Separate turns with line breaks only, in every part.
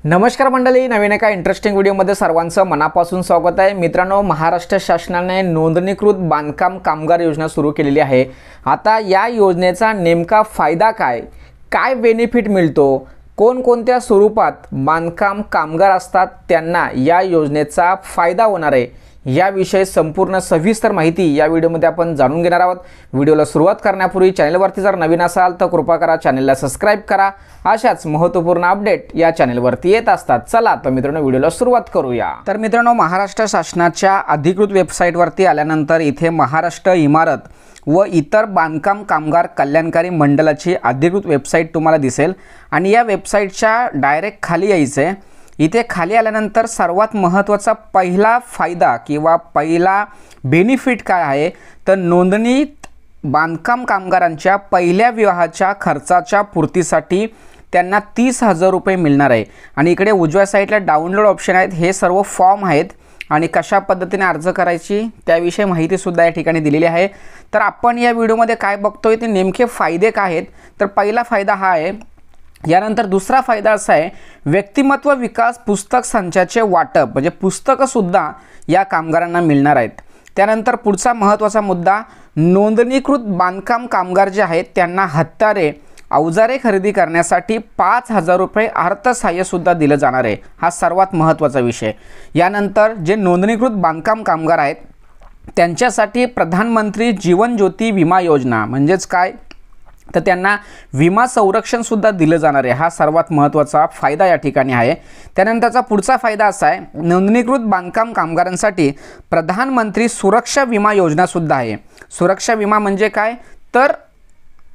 नमस्कार मंडळी, नवीन एका इंटरेस्टिंग व्हिडिओमध्ये सर्वांचं मनापासून स्वागत आहे। मित्रांनो, महाराष्ट्र शासनाने नोंदणीकृत बांधकाम कामगार योजना सुरू केलेली आहे। आता या योजनेचा नेमका फायदा काय बेनिफिट मिळतो, कोणकोणत्या स्वरूपात बांधकाम कामगार असतात त्यांना या योजनेचा फायदा होणार आहे, याविषयी संपूर्ण सविस्तर माहिती या व्हिडिओमध्ये आपण जाणून घेणार आहोत। व्हिडिओला सुरुवात करण्यापूर्वी चॅनलवरती जर नवीन असाल तर कृपया करा चॅनलला सबस्क्राइब करा। अशाच महत्त्वपूर्ण अपडेट या चॅनलवरती येत असतात। चला तर मित्रांनो, व्हिडिओला सुरुवात करूया। तर मित्रांनो, महाराष्ट्र शासनाच्या अधिकृत वेबसाईटवरती आल्यानंतर इथे महाराष्ट्र इमारत व इतर बांधकाम कामगार कल्याणकारी मंडळाची अधिकृत वेबसाईट तुम्हाला दिसेल आणि या वेबसाईटच्या डायरेक्ट खाली यायचे। इथे खाली आल्यानंतर सर्वात महत्त्वाचा पहिला फायदा किंवा पहिला बेनिफिट काय आहे तर नोंदणीत बांधकाम कामगारांच्या पहिल्या विवाहाच्या खर्चाच्या पूर्तीसाठी त्यांना 30,000 रुपये मिळणार आहे। आणि इकडे उजव्या साईडला डाउनलोड ऑप्शन आहेत, हे सर्व फॉर्म आहेत आणि कशा पद्धतीने अर्ज करायची त्याविषयी माहिती सुद्धा या ठिकाणी दिलेली आहे। तर आपण या व्हिडिओमध्ये काय बघतोय ते नेमके फायदे काय आहेत तर पहिला फायदा हा आहे। यानंतर दुसरा फायदा असा आहे, व्यक्तिमत्व विकास पुस्तक संचाचे वाटप, म्हणजे पुस्तकं सुद्धा या कामगारांना मिळणार आहेत। त्यानंतर पुढचा महत्त्वाचा मुद्दा, नोंदणीकृत बांधकाम कामगार जे आहेत त्यांना हत्यारे अवजारे खरेदी करण्यासाठी 5,000 रुपये अर्थसहाय्य सुद्धा दिलं जाणार आहे। हा सर्वात महत्त्वाचा विषय। यानंतर जे नोंदणीकृत बांधकाम कामगार आहेत त्यांच्यासाठी प्रधानमंत्री जीवन ज्योती विमा योजना म्हणजेच काय तर त्यांना विमा संरक्षण सुद्धा दिलं जाणार आहे। हा सर्वात महत्त्वाचा फायदा या ठिकाणी आहे। त्यानंतरचा पुढचा फायदा असा आहे, नोंदणीकृत बांधकाम कामगारांसाठी प्रधानमंत्री सुरक्षा विमा योजना सुद्धा आहे। सुरक्षा विमा म्हणजे काय तर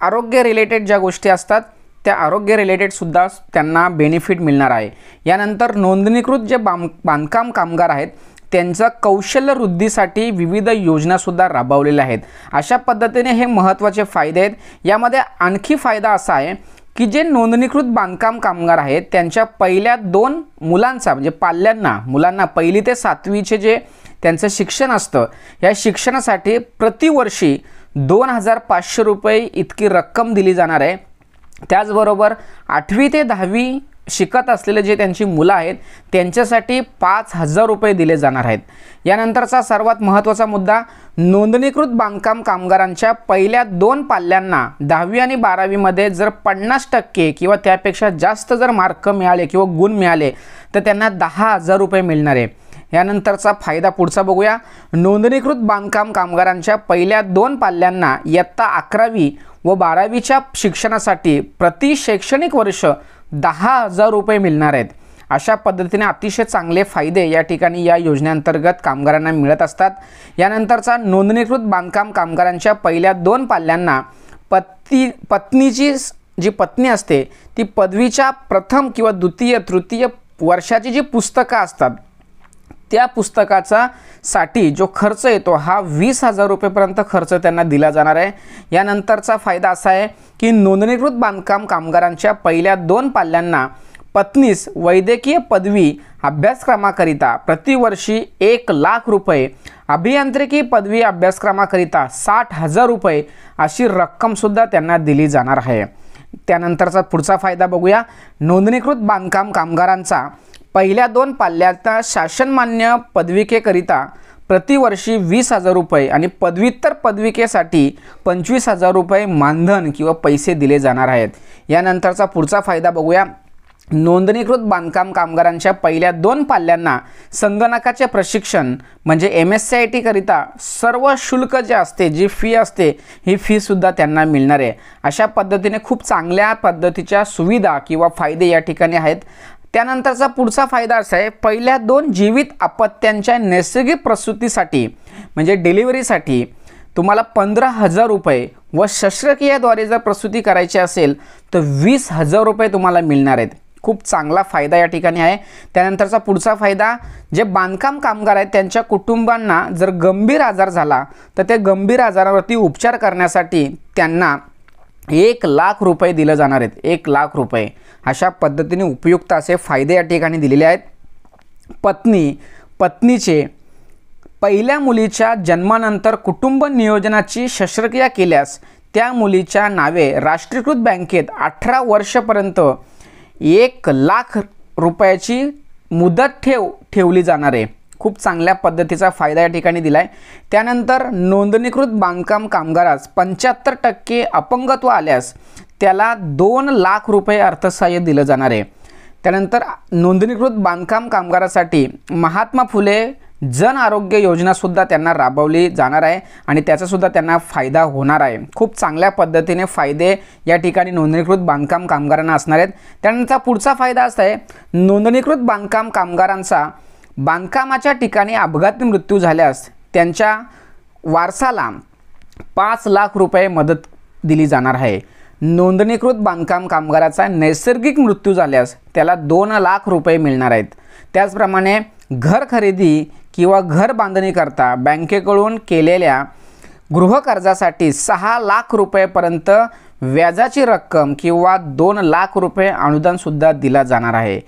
आरोग्य रिलेटेड ज्या गोष्टी असतात त्या आरोग्य रिलेटेड सुद्धा त्यांना बेनिफिट मिळणार आहे। यानंतर नोंदणीकृत जे बांधकाम कामगार आहेत त्यांचा कौशल्य वृद्धीसाठी विविध योजना सुद्धा राबवलेल्या आहेत। अशा पद्धतीने हे महत्त्वाचे फायदे आहेत। यामध्ये आणखी फायदा असा आहे की जे नोंदणीकृत बांधकाम कामगार आहेत त्यांच्या पहिल्या 2 मुलांचा म्हणजे मुलांना 1ली ते 7वीचे जे त्यांचं शिक्षण असतं या शिक्षणासाठी प्रतिवर्षी 2,500 रुपये इतकी रक्कम दिली जाणार आहे। त्याचबरोबर 8वी ते 10वी शिकत असलेले जे त्यांची मुलं आहेत त्यांच्यासाठी 5,000 रुपये दिले जाणार आहेत। यानंतरचा सर्वात महत्त्वाचा मुद्दा, नोंदणीकृत बांधकाम कामगारांच्या पहिल्या 2 पाल्यांना 10वी आणि 12वी मध्ये जर 50% किंवा त्यापेक्षा जास्त जर मार्क मिळाले किंवा गुण मिळाले तर त्यांना 10,000 रुपये मिळणार आहे। यानंतरचा फायदा पुढचा बघूया, नोंदणीकृत बांधकाम कामगारांच्या पहिल्या 2 पाल्यांना इयत्ता 11वी व 12वीच्या शिक्षणासाठी प्रति शैक्षणिक वर्ष 10,000 रुपये मिळणार आहेत। अशा पद्धतीने अतिशय चांगले फायदे या ठिकाणी या योजनेअंतर्गत कामगारांना मिळत असतात। यानंतरचा, नोंदणीकृत बांधकाम कामगारांच्या पहिल्या 2 पाल्यांना पत्नीची जी पत्नी असते ती पदवीच्या प्रथम किंवा द्वितीय तृतीय वर्षाची जी पुस्तकं असतात त्या पुस्तकाचा साठी जो खर्च येतो हा 20,000 रुपयेपर्यंत खर्च त्यांना दिला जाणार आहे। यानंतरचा फायदा असा आहे की नोंदणीकृत बांधकाम कामगारांच्या पहिल्या 2 पाल्यांना पत्नीस वैद्यकीय पदवी अभ्यासक्रमाकरिता प्रतिवर्षी 1,00,000 रुपये, अभियांत्रिकी पदवी अभ्यासक्रमाकरिता 60,000 रुपये अशी रक्कमसुद्धा त्यांना दिली जाणार आहे। त्यानंतरचा पुढचा फायदा बघूया, नोंदणीकृत बांधकाम कामगारांचा पहिल्या 2 पाल्याच्या शासनमान्य पदविकेकरिता प्रतिवर्षी 20,000 रुपये आणि पदव्युत्तर पदविकेसाठी 25,000 रुपये मानधन किंवा पैसे दिले जाणार आहेत। यानंतरचा पुढचा फायदा बघूया, नोंदणीकृत बांधकाम कामगारांच्या पहिल्या 2 पाल्यांना संगणकाचे प्रशिक्षण म्हणजे MSCIT करिता सर्व शुल्क जे असते, जी फी असते ही फी सुद्धा त्यांना मिळणार आहे। अशा पद्धतीने खूप चांगल्या पद्धतीच्या सुविधा किंवा फायदे या ठिकाणी आहेत। त्यानंतरचा पुढचा फायदा असा आहे, पहिल्या 2 जीवित अपत्यांच्या नैसर्गिक प्रसूतीसाठी म्हणजे डिलिव्हरीसाठी तुम्हाला 15,000 रुपये व शस्त्रक्रियेद्वारे जर प्रसूती करायची असेल तर 20,000 रुपये तुम्हाला मिळणार आहेत। खूप चांगला फायदा या ठिकाणी आहे। त्यानंतरचा पुढचा फायदा, जे बांधकाम कामगार आहेत त्यांच्या कुटुंबांना जर गंभीर आजार झाला तर त्या गंभीर आजारावरती उपचार करण्यासाठी त्यांना 1,00,000 रुपये दिले जाणार आहेत। 1,00,000 रुपये अशा पद्धतीने उपयुक्त असे फायदे या ठिकाणी दिलेले आहेत। पत्नीचे पहिल्या मुलीच्या जन्मानंतर कुटुंब नियोजनाची शस्त्रक्रिया केल्यास त्या मुलीच्या नावे राष्ट्रीयकृत बँकेत 18 वर्षापर्यंत 1,00,000 रुपयाची मुदत ठेवली जाणार आहे। खूप चांगल्या पद्धतीचा फायदा या ठिकाणी दिला आहे। त्यानंतर नोंदणीकृत बांधकाम कामगारास 75% अपंगत्व आल्यास त्याला 2 लाख रुपये अर्थसहाय्य दिलं जाणार आहे। त्यानंतर नोंदणीकृत बांधकाम कामगारासाठी महात्मा फुले जन आरोग्य योजनासुद्धा त्यांना राबवली जाणार आहे आणि त्याचासुद्धा त्यांना फायदा होणार आहे। खूप चांगल्या पद्धतीने फायदे या ठिकाणी नोंदणीकृत बांधकाम कामगारांना असणार आहेत। त्यानंतर पुढचा फायदा असा आहे, नोंदणीकृत बांधकाम कामगारांचा बांधकामाच्या ठिकाणी अपघाती मृत्यू झाल्यास त्यांच्या वारसाला 5 लाख रुपये मदत दिली जाणार आहे। नोंदणीकृत बांधकाम कामगाराचा नैसर्गिक मृत्यू झाल्यास त्याला 2 लाख रुपये मिळणार आहेत। त्याचप्रमाणे घर खरेदी किंवा घर बांधणी करता बँकेकडून केलेल्या गृहकर्जासाठी 6 लाख रुपयेपर्यंत व्याजाची रक्कम किंवा 2 लाख रुपये अनुदानसुद्धा दिला जाणार आहे।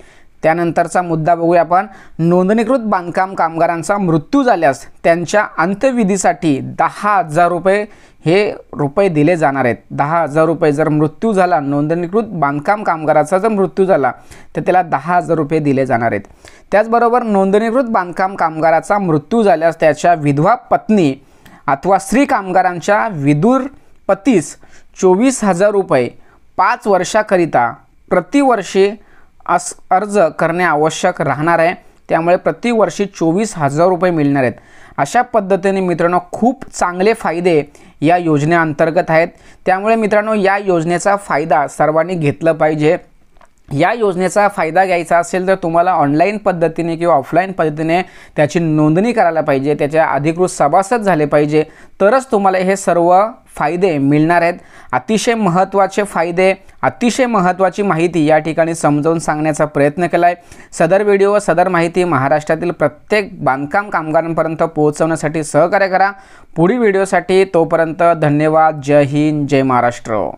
त्यानंतरचा मुद्दा बघूया आपण, नोंदणीकृत बांधकाम कामगारांचा मृत्यू झाल्यास त्यांच्या अंत्यविधीसाठी 10,000 रुपये हे रुपये दिले जाणार आहेत। 10,000 रुपये जर मृत्यू झाला, नोंदणीकृत बांधकाम कामगाराचा जर मृत्यू झाला तर त्याला 10,000 रुपये दिले जाणार आहेत। त्याचबरोबर नोंदणीकृत बांधकाम कामगाराचा मृत्यू झाल्यास त्याच्या विधवा पत्नी अथवा स्त्री कामगारांच्या विधुर पतीस 24,000 रुपये 5 वर्षाकरिता प्रतिवर्षी अर्ज करणे आवश्यक राहणार आहे। त्यामुळे प्रतिवर्षी 24,000 रुपये मिळणार आहेत। अशा पद्धतीने मित्रांनो खूप चांगले फायदे या योजनेअंतर्गत आहेत। त्यामुळे मित्रांनो या योजनेचा फायदा सर्वांनी घेतला पाहिजे। या योजनेचा फायदा घ्यायचा असेल तर तुम्हाला ऑनलाईन पद्धतीने किंवा ऑफलाईन पद्धतीने त्याची नोंदणी करायला पाहिजे, त्याच्या अधिकृत सभासद झाले पाहिजे, तरच तुम्हाला हे सर्व फायदे मिळणार आहेत। अतिशय महत्त्वाचे फायदे, अतिशय महत्त्वाची माहिती या ठिकाणी समजावून सांगण्याचा प्रयत्न केला आहे। सदर व्हिडिओ सदर माहिती महाराष्ट्रातील प्रत्येक बांधकाम कामगारांपर्यंत पोहोचवण्यासाठी सहकार्य करा। पुढील व्हिडिओसाठी तोपर्यंत धन्यवाद। जय हिंद, जय महाराष्ट्र।